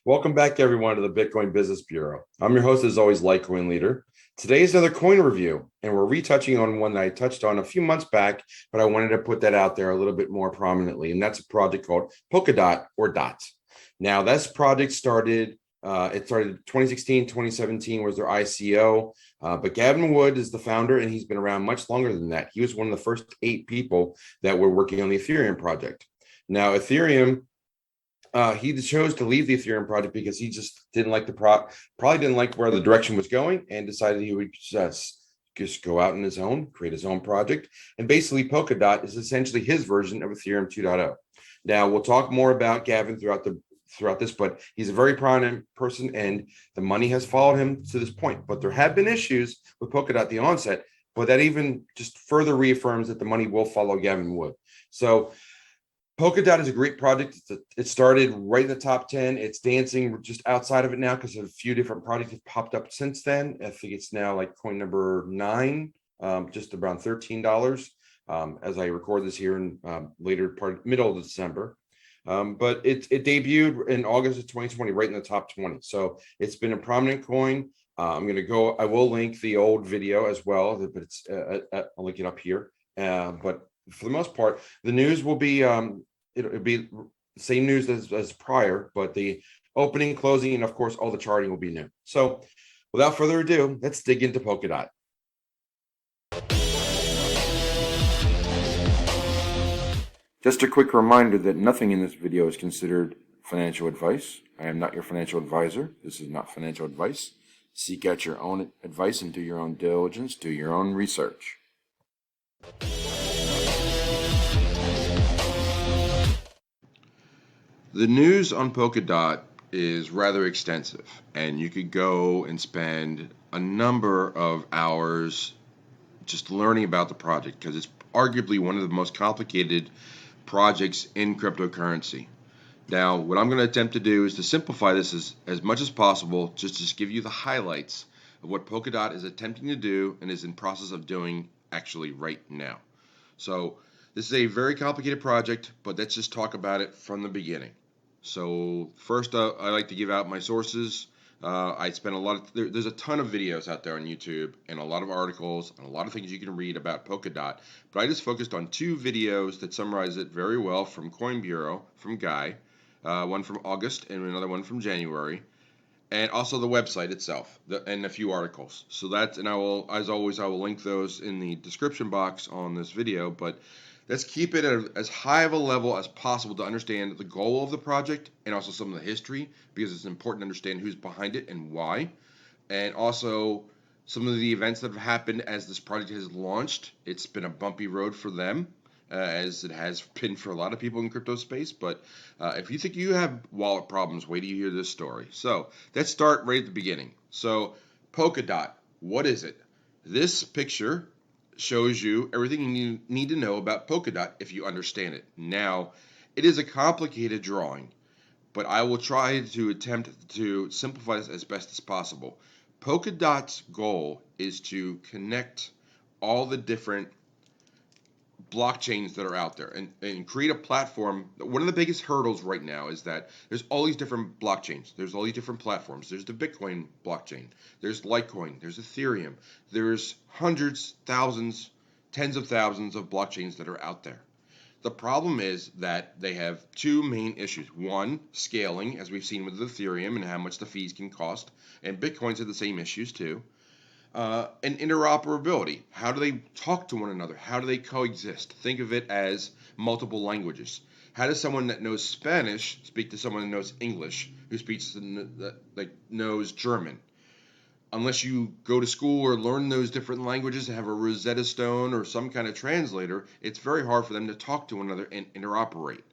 Welcome back, everyone, to the Bitcoin Business Bureau. I'm your host, as always, LitecoinLeader. Today is another coin review, and we're retouching on one that I touched on a few months back, but I wanted to put that out there a little bit more prominently, and that's a project called Polkadot or DOT. Now, this project started 2016, 2017 was their ICO, but Gavin Wood is the founder, and he's been around much longer than that. He was one of the first 8 people that were working on the Ethereum project. Now, Ethereum, he chose to leave the Ethereum project because he just didn't like probably didn't like where the direction was going, and decided he would just go out on his own, create his own project. And basically, Polkadot is essentially his version of Ethereum 2.0. Now, we'll talk more about Gavin throughout this, but he's a very prominent person, and the money has followed him to this point. But there have been issues with Polkadot at the onset, but that even just further reaffirms that the money will follow Gavin Wood. So Polkadot is a great project. It started right in the top 10. It's dancing just outside of it now because a few different projects have popped up since then. I think it's now like coin number 9, just around $13 as I record this here in middle of December. But it debuted in August of 2020, right in the top 20. So it's been a prominent coin. I will link the old video as well, but I'll link it up here. But for the most part, the news will be it'll be the same news as prior, but the opening, closing, and of course all the charting will be new. So without further ado, let's dig into Polkadot. Just a quick reminder that nothing in this video is considered financial advice. I am not your financial advisor. This is not financial advice. Seek out your own advice and do your own diligence, do your own research. The news on Polkadot is rather extensive, and you could go and spend a number of hours just learning about the project because it's arguably one of the most complicated projects in cryptocurrency. Now, what I'm going to attempt to do is to simplify this as much as possible, just to give you the highlights of what Polkadot is attempting to do and is in process of doing actually right now. So this is a very complicated project, but let's just talk about it from the beginning. So first, I like to give out my sources. I spent there's a ton of videos out there on YouTube and a lot of articles and a lot of things you can read about Polkadot, but I just focused on 2 videos that summarize it very well from Coin Bureau, from Guy, one from August and another one from January, and also the website itself, and a few articles. So and I will, as always, I will link those in the description box on this video, but let's keep it at as high of a level as possible to understand the goal of the project and also some of the history, because it's important to understand who's behind it and why, and also some of the events that have happened as this project has launched. It's been a bumpy road for them, as it has been for a lot of people in crypto space, but if you think you have wallet problems, wait till you hear this story. So let's start right at the beginning. So Polkadot, what is it? This picture shows you everything you need to know about Polkadot if you understand it. Now, it is a complicated drawing, but I will try to attempt to simplify this as best as possible. Polkadot's goal is to connect all the different blockchains that are out there and create a platform. One of the biggest hurdles right now is that there's all these different blockchains. There's all these different platforms. There's the Bitcoin blockchain. There's Litecoin. There's Ethereum. There's hundreds, thousands, tens of thousands of blockchains that are out there. The problem is that they have 2 main issues. One, scaling, as we've seen with Ethereum and how much the fees can cost. And Bitcoin's have the same issues too. And interoperability. How do they talk to one another? How do they coexist? Think of it as multiple languages. How does someone that knows Spanish speak to someone that knows English, who knows German? Unless you go to school or learn those different languages, have a Rosetta Stone or some kind of translator, it's very hard for them to talk to one another and interoperate.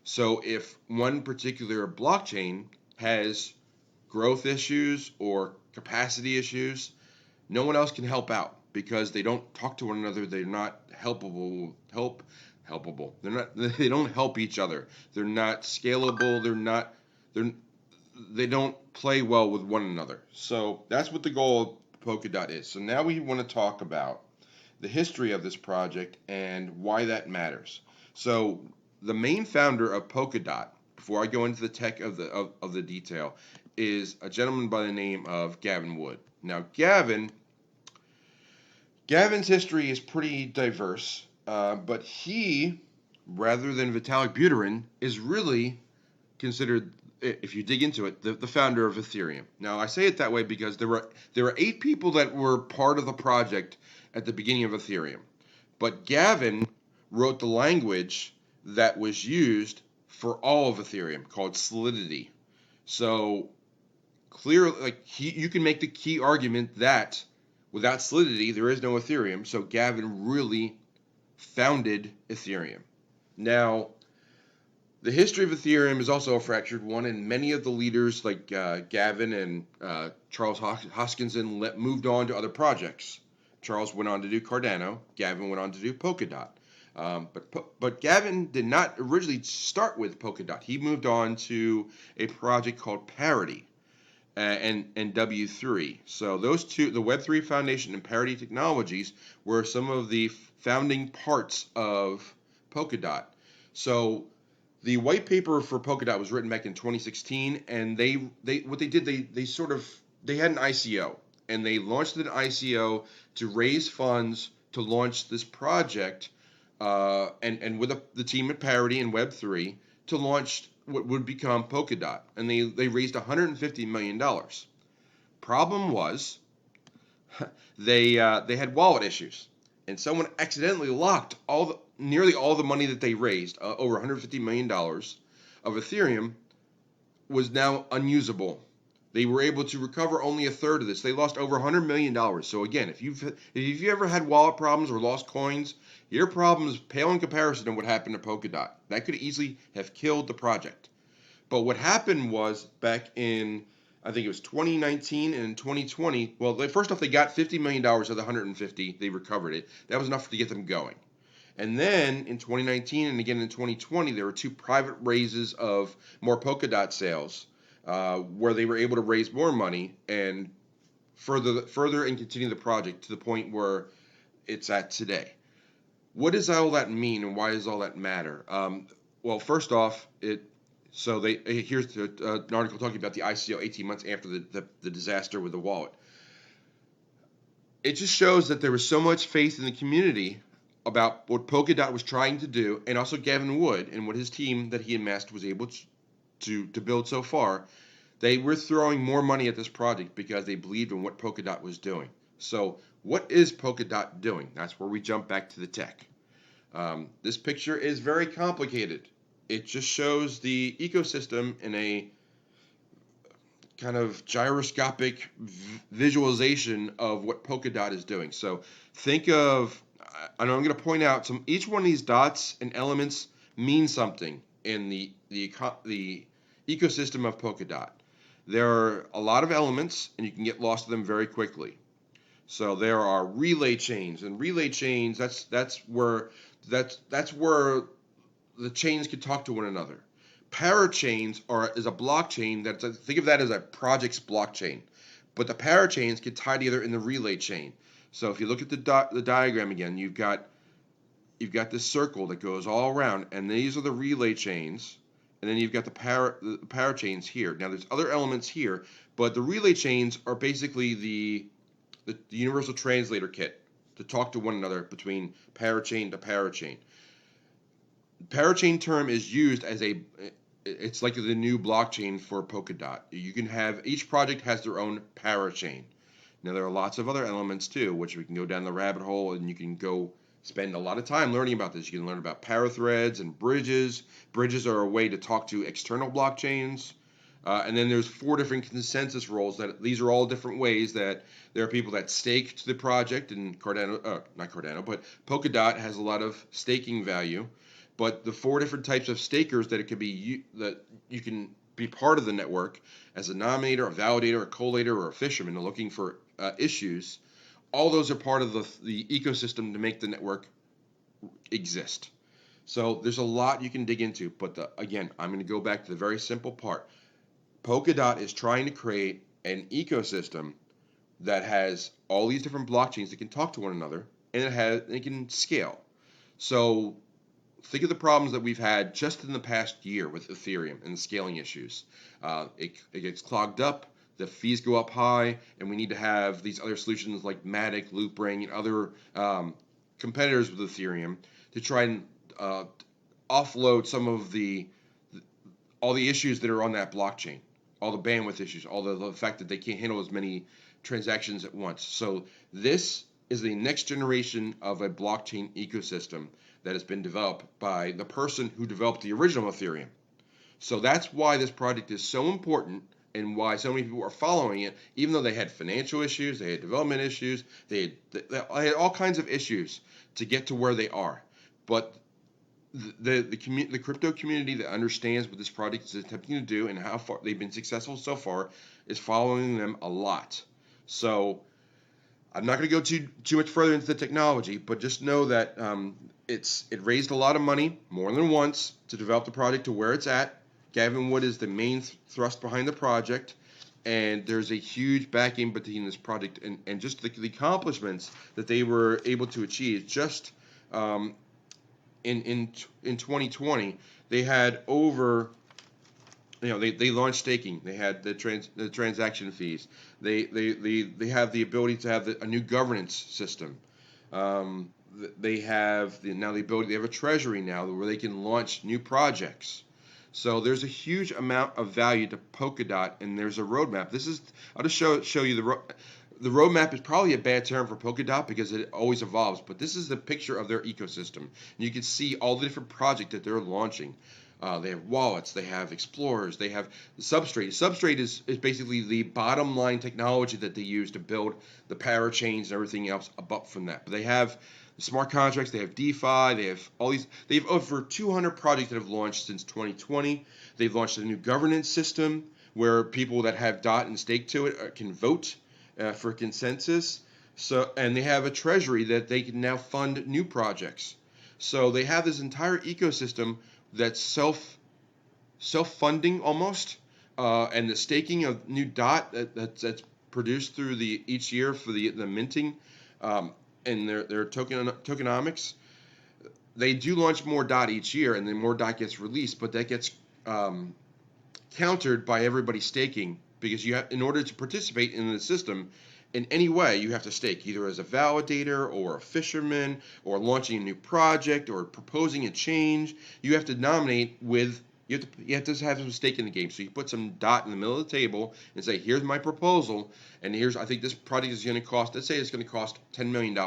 So if one particular blockchain has growth issues or capacity issues, no one else can help out because they don't talk to one another. They're not helpable. They don't help each other. They're not scalable. They don't play well with one another. So that's what the goal of Polkadot is. So now we want to talk about the history of this project and why that matters. So the main founder of Polkadot before I go into the tech of the detail, is a gentleman by the name of Gavin Wood. Now, Gavin's history is pretty diverse, but he, rather than Vitalik Buterin, is really considered, if you dig into it, the founder of Ethereum. Now, I say it that way because there were 8 people that were part of the project at the beginning of Ethereum, but Gavin wrote the language that was used for all of Ethereum, called Solidity. So clearly, you can make the key argument that without Solidity, there is no Ethereum. So Gavin really founded Ethereum. Now, the history of Ethereum is also a fractured one, and many of the leaders, like Gavin and Charles Hoskinson, moved on to other projects. Charles went on to do Cardano. Gavin went on to do Polkadot. But Gavin did not originally start with Polkadot. He moved on to a project called Parity and W3. So those two, the Web3 Foundation and Parity Technologies, were some of the founding parts of Polkadot. So the white paper for Polkadot was written back in 2016, and they had an ICO, and they launched an ICO to raise funds to launch this project, and with the team at Parity and Web3 to launch what would become Polkadot, and they raised $150 million. Problem was, they had wallet issues, and someone accidentally locked nearly all the money that they raised, over $150 million of Ethereum, was now unusable. They were able to recover only a third of this. They lost over $100 million. So again, if you've ever had wallet problems or lost coins, your problems pale in comparison to what happened to Polkadot. That could easily have killed the project. But what happened was, back in, I think it was 2019 and 2020, well, first off, they got $50 million of the 150. They recovered it. That was enough to get them going. And then in 2019 and again in 2020, there were 2 private raises of more Polkadot sales, where they were able to raise more money and further and continue the project to the point where it's at today. What does all that mean, and why does all that matter? Well, first off, here's an article talking about the ICO 18 months after the disaster with the wallet. It just shows that there was so much faith in the community about what Polkadot was trying to do, and also Gavin Wood and what his team that he amassed was able to build so far. They were throwing more money at this project because they believed in what Polkadot was doing. So what is Polkadot doing? That's where we jump back to the tech. This picture is very complicated. It just shows the ecosystem in a kind of gyroscopic visualization of what Polkadot is doing. So think of, I know I'm going to point out each one of these dots and elements means something in the ecosystem of Polkadot. There are a lot of elements, and you can get lost in them very quickly. So there are relay chains, and relay chains, that's where the chains can talk to one another. Parachains is a blockchain think of that as a project's blockchain, but the parachains can tie together in the relay chain. So if you look at the diagram again, you've got this circle that goes all around, and these are the relay chains, and then you've got the parachains here. Now there's other elements here, but the relay chains are basically the universal translator kit to talk to one another between parachain to parachain. Parachain term is used as it's like the new blockchain for Polkadot. You can have, each project has their own parachain. Now there are lots of other elements too, which we can go down the rabbit hole, and you can go spend a lot of time learning about this. You can learn about parathreads and bridges. Bridges are a way to talk to external blockchains. And then there's 4 different consensus roles. These are all different ways that there are people that stake to the project, and not Cardano, but Polkadot has a lot of staking value. But the 4 different types of stakers that you can be part of the network as a nominator, a validator, a collator, or a fisherman looking for issues. All those are part of the ecosystem to make the network exist. So there's a lot you can dig into, but again, I'm going to go back to the very simple part. Polkadot is trying to create an ecosystem that has all these different blockchains that can talk to one another, and it can scale. So think of the problems that we've had just in the past year with Ethereum and the scaling issues. It gets clogged up, the fees go up high, and we need to have these other solutions like Matic, Loopring, and other competitors with Ethereum to try and offload some of all the issues that are on that blockchain, all the bandwidth issues, all the fact that they can't handle as many transactions at once. So this is the next generation of a blockchain ecosystem that has been developed by the person who developed the original Ethereum. So that's why this project is so important and why so many people are following it, even though they had financial issues, they had development issues, they had all kinds of issues to get to where they are. But the crypto community that understands what this project is attempting to do and how far they've been successful so far is following them a lot. So I'm not going to go too much further into the technology, but just know that it raised a lot of money, more than once, to develop the project to where it's at. Gavin Wood is the main thrust behind the project, and there's a huge backing between this project and just the accomplishments that they were able to achieve just in 2020. They had over, they launched staking. They had the transaction fees. They have the ability to have a new governance system. They have now the ability. They have a treasury now where they can launch new projects. So there's a huge amount of value to Polkadot, and there's a roadmap. I'll just show you the roadmap is probably a bad term for Polkadot because it always evolves, but this is the picture of their ecosystem. And you can see all the different projects that they're launching. They have wallets, they have explorers, they have the Substrate. Substrate is basically the bottom line technology that they use to build the parachains and everything else above from that. But they have smart contracts, they have DeFi, they have over 200 projects that have launched since 2020. They've launched a new governance system where people that have DOT and stake to it can vote for consensus. And they have a treasury that they can now fund new projects. So they have this entire ecosystem that's self-funding almost, and the staking of new DOT that's produced through each year for the minting and their tokenomics. They do launch more DOT each year, and then more DOT gets released, but that gets countered by everybody staking because in order to participate in the system in any way, you have to stake either as a validator or a fisherman or launching a new project or proposing a change. You have to nominate you have to have some stake in the game. So you put some DOT in the middle of the table and say, here's my proposal, and I think this project is going to cost, let's say it's going to cost $10 million.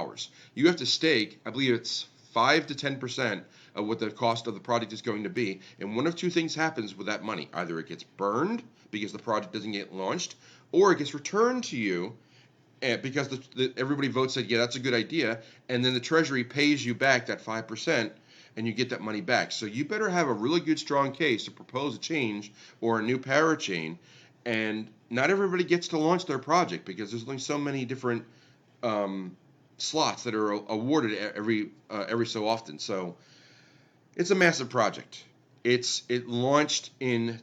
You have to stake, I believe it's 5 to 10% of what the cost of the project is going to be. And one of two things happens with that money. Either it gets burned because the project doesn't get launched, or it gets returned to you because everybody votes that, yeah, that's a good idea, and then the treasury pays you back that 5%, and you get that money back. So you better have a really good, strong case to propose a change or a new parachain, and not everybody gets to launch their project because there's only so many different slots that are awarded every so often. So it's a massive project. It launched in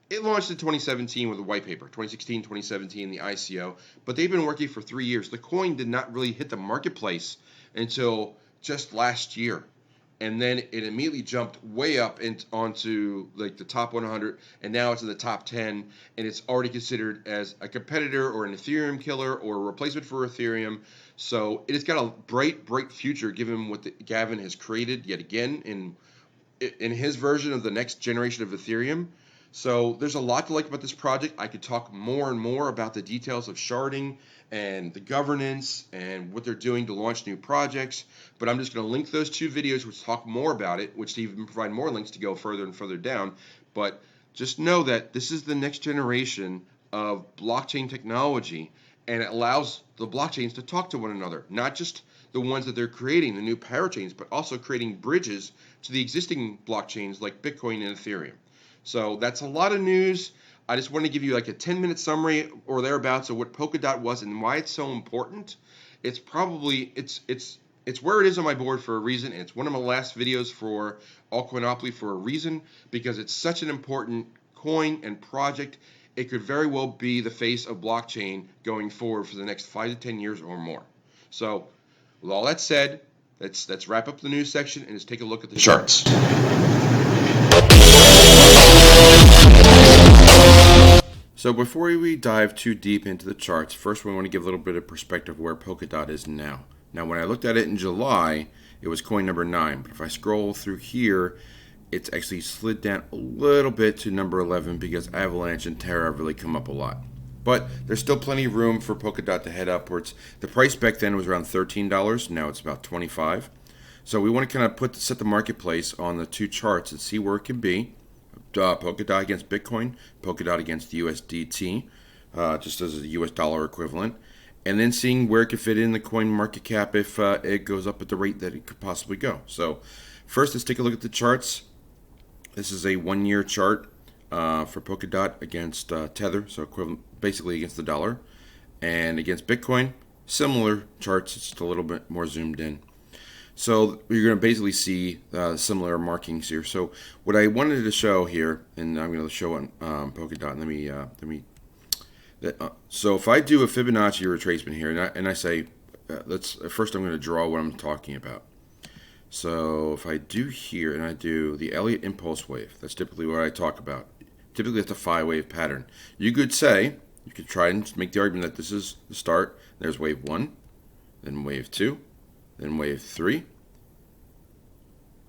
it launched in 2017 with a white paper, 2016, 2017, the ICO, but they've been working for 3 years. The coin did not really hit the marketplace until just last year, and then it immediately jumped way up onto like the top 100, and now it's in the top 10, and it's already considered as a competitor or an Ethereum killer or a replacement for Ethereum. So it has got a bright future given what Gavin has created yet again in his version of the next generation of Ethereum. So there's a lot to like about this project. I could talk more and more about the details of sharding and the governance and what they're doing to launch new projects, but I'm just going to link those two videos which talk more about it, which even provide more links to go further and further down. But just know that this is the next generation of blockchain technology, and it allows the blockchains to talk to one another, not just the ones that they're creating, the new parachains, but also creating bridges to the existing blockchains like Bitcoin and Ethereum. So that's a lot of news. I just want to give you like a 10-minute summary or thereabouts of what Polkadot was and why it's so important. It's probably it's where it is on my board for a reason, and it's one of my last videos for Altcoinopoly for a reason, because it's such an important coin and project. It could very well be the face of blockchain going forward for the next 5 to 10 years or more. So with all that said, let's wrap up the news section and let's take a look at the charts. So before we dive too deep into the charts, first we want to give a little bit of perspective where Polkadot is now. Now, when I looked at it in July, it was coin number 9. But if I scroll through here, it's actually slid down a little bit to number 11 because Avalanche and Terra have really come up a lot. But there's still plenty of room for Polkadot to head upwards. The price back then was around $13. Now it's about $25. So we want to kind of set the marketplace on the two charts and see where it can be. Polkadot against Bitcoin, Polkadot against the USDT, just as a US dollar equivalent, and then seeing where it could fit in the coin market cap if it goes up at the rate that it could possibly go. So first, let's take a look at the charts. This is a 1-year chart for Polkadot against Tether, so equivalent, basically against the dollar, and against Bitcoin. Similar charts, it's just a little bit more zoomed in. So you're going to basically see similar markings here. So what I wanted to show here, and I'm going to show on Polkadot. So if I do a Fibonacci retracement here, and I say, first I'm going to draw what I'm talking about. So if I do here, and I do the Elliott impulse wave, that's typically what I talk about. Typically, it's a 5-wave pattern. You could try and make the argument that this is the start. There's wave 1, then wave 2. Then wave 3.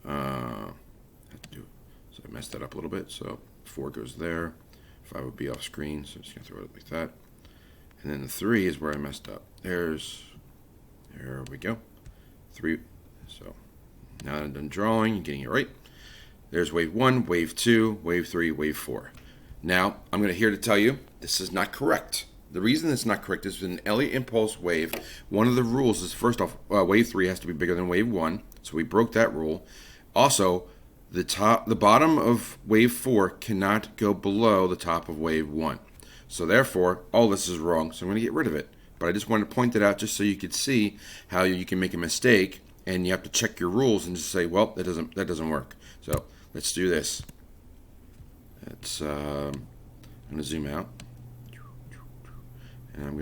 So I messed that up a little bit. So 4 goes there. 5 would be off screen, so I'm just gonna throw it like that. And then the 3 is where I messed up. There we go. 3. So now that I'm done drawing and getting it right, there's wave 1, wave 2, wave 3, wave 4. Now I'm here to tell you this is not correct. The reason it's not correct is an Elliott impulse wave. One of the rules is, first off, wave 3 has to be bigger than wave 1, so we broke that rule. Also, the bottom of wave 4 cannot go below the top of wave 1. So therefore, all this is wrong, so I'm going to get rid of it. But I just wanted to point that out just so you could see how you can make a mistake, and you have to check your rules and just say, well, that doesn't work. So let's do this. I'm going to zoom out. And I'm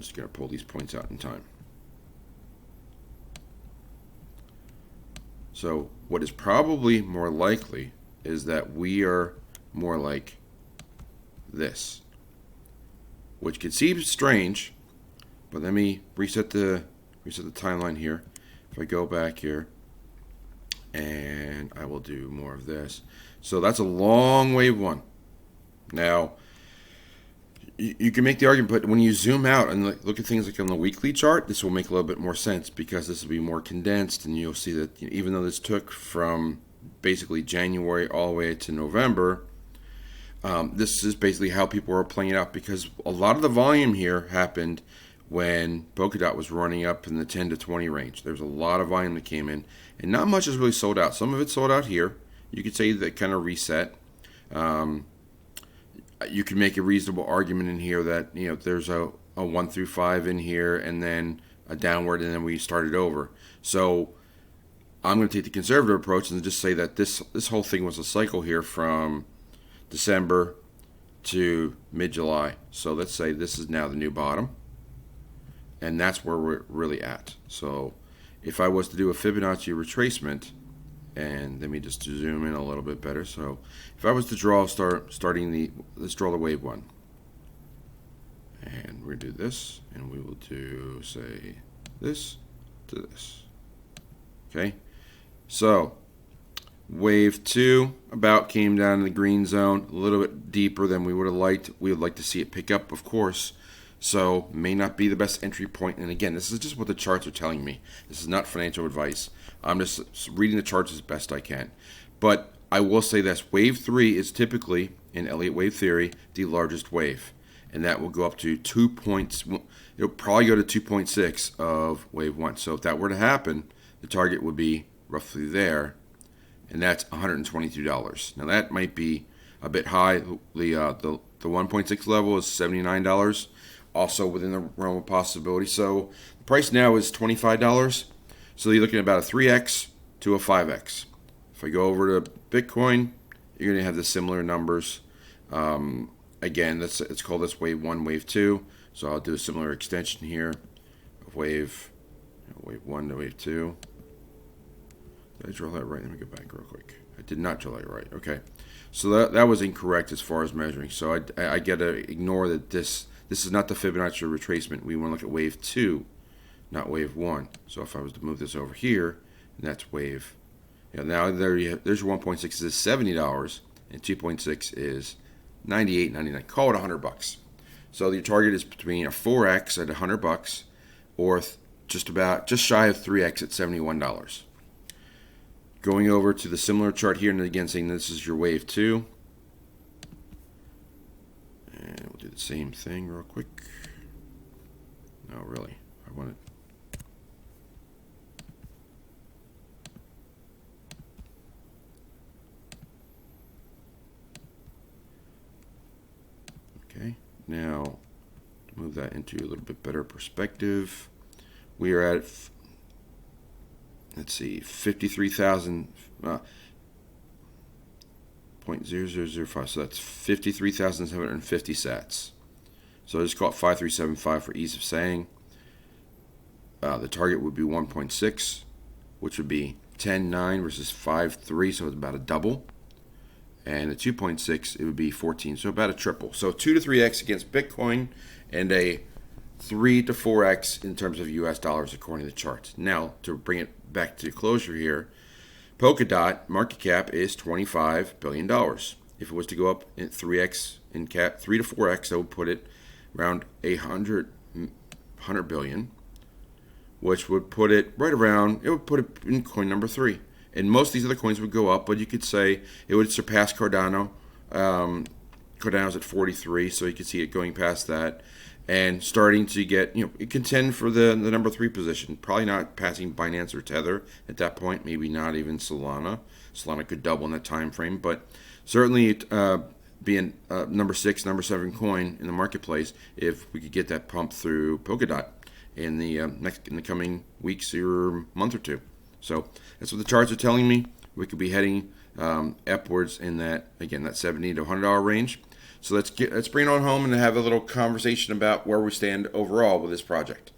just going to pull these points out in time. So what is probably more likely is that we are more like this, which could seem strange, but let me reset the timeline here. If I go back here, and I will do more of this. So that's a long wave 1. Now, you can make the argument, but when you zoom out and look at things like on the weekly chart, this will make a little bit more sense because this will be more condensed, and you'll see that even though this took from basically January all the way to November, this is basically how people are playing it out, because a lot of the volume here happened when Polkadot was running up in the 10 to 20 range. There's a lot of volume that came in, and not much is really sold out. Some of it sold out here. You could say that kind of reset. You can make a reasonable argument in here that there's a 1 through 5 in here, and then a downward, and then we started over. So I'm going to take the conservative approach and just say that this whole thing was a cycle here from December to mid-July. So let's say this is now the new bottom, and that's where we're really at. So if I was to do a Fibonacci retracement, and let me just zoom in a little bit better. So if I was to draw let's draw the wave 1. And we're going to do this, and we will do, say, this to this. Okay? So wave 2 about came down in the green zone, a little bit deeper than we would have liked. We would like to see it pick up, of course. So may not be the best entry point. And again, this is just what the charts are telling me. This is not financial advice. I'm just reading the charts as best I can. But I will say this. Wave 3 is typically, in Elliott wave theory, the largest wave. And that will go up to 2 points. It'll probably go to 2.6 of wave 1. So if that were to happen, the target would be roughly there. And that's $122. Now that might be a bit high. The 1.6 level is $79. Also within the realm of possibility. So the price now is $25. So you're looking at about a 3x to a 5x. If I go over to Bitcoin, you're going to have the similar numbers. Again, it's called this wave 1, wave 2. So I'll do a similar extension here of wave Wave 1 to wave 2. Did I draw that right? Let me go back real quick. I did not draw that right. Okay. So that was incorrect as far as measuring. So I got to ignore that this is not the Fibonacci retracement. We want to look at wave 2, not wave 1. So if I was to move this over here, and that's wave. Now there's your 1.6 is $70, and 2.6 is $98.99. Call it $100. So your target is between a 4x at $100 or just shy of 3x at $71. Going over to the similar chart here, and again saying this is your wave 2. And we'll do the same thing real quick. No, really. I want it. Okay, now to move that into a little bit better perspective, we are at, let's see, 53,000. 0.0005, so that's 53,750 sats. So I just call it 5375 for ease of saying. The target would be 1.6, which would be 10.9 versus 5.3, so it's about a double. And at 2.6, it would be 14, so about a triple. So 2 to 3x against Bitcoin, and a 3 to 4x in terms of US dollars according to the charts. Now, to bring it back to closure here, Polkadot market cap is $25 billion. If it was to go up in 3x in cap, 3 to 4x, that would put it around 100 billion, which would put it right around, it would put it in coin number 3. And most of these other coins would go up, but you could say it would surpass Cardano. Cardano's at 43, so you could see it going past that and starting to get, contend for the number 3 position. Probably not passing Binance or Tether at that point, maybe not even Solana. Solana could double in that time frame, but certainly being number 6, number 7 coin in the marketplace if we could get that pump through Polkadot in the coming weeks or month or two. So that's what the charts are telling me. We could be heading upwards in that $70 to $100 range. So let's bring it on home and have a little conversation about where we stand overall with this project.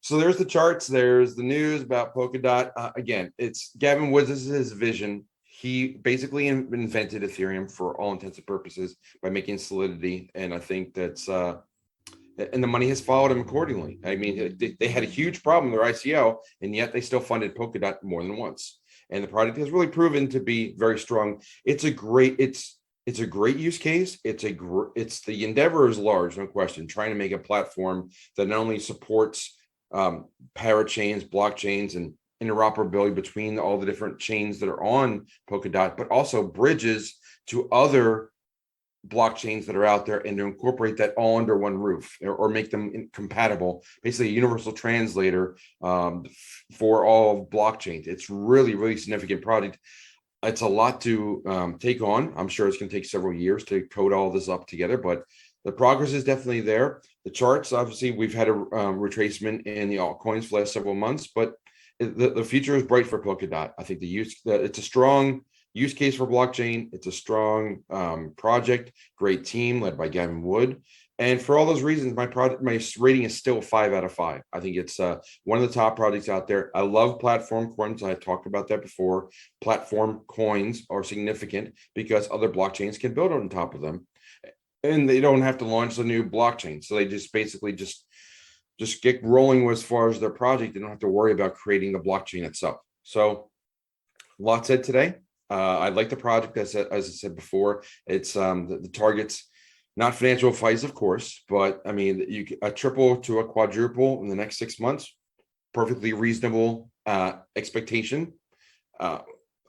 So there's the charts. There's the news about Polkadot. Again, it's Gavin Woods. This is his vision. He basically invented Ethereum for all intents and purposes by making Solidity, and I think that's and the money has followed him accordingly. I mean, they had a huge problem with their ICO, and yet they still funded Polkadot more than once. And the product has really proven to be very strong. It's a great use case. It's the endeavor is large, no question. Trying to make a platform that not only supports parachains, blockchains, and interoperability between all the different chains that are on Polkadot, but also bridges to other blockchains that are out there, and to incorporate that all under one roof, or make them compatible, basically a universal translator for all blockchains. It's really, really significant project. It's a lot to take on. I'm sure it's going to take several years to code all this up together, but the progress is definitely there. The charts, obviously, we've had a retracement in the altcoins for the last several months, but the future is bright for Polkadot. I think it's a strong use case for blockchain. It's a strong project, great team led by Gavin Wood. And for all those reasons, my rating is still 5 out of 5. I think it's one of the top projects out there. I love platform coins. I've talked about that before. Platform coins are significant because other blockchains can build on top of them, and they don't have to launch a new blockchain. So they just basically just get rolling as far as their project. They don't have to worry about creating the blockchain itself. So a lot said today. I like the project, as I said before. It's the targets, not financial advice, of course, but I mean, a triple to a quadruple in the next 6 months, perfectly reasonable expectation.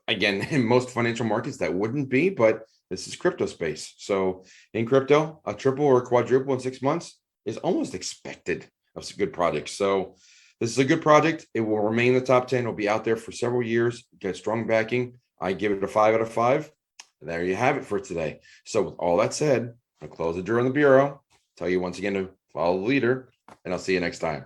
Again, in most financial markets, that wouldn't be, but this is crypto space. So in crypto, a triple or a quadruple in 6 months is almost expected of some good projects. So this is a good project. It will remain in the top 10. It'll be out there for several years, get strong backing. I give it a 5 out of 5. There you have it for today. So with all that said, I'll close the door on the bureau. Tell you once again to follow the leader, and I'll see you next time.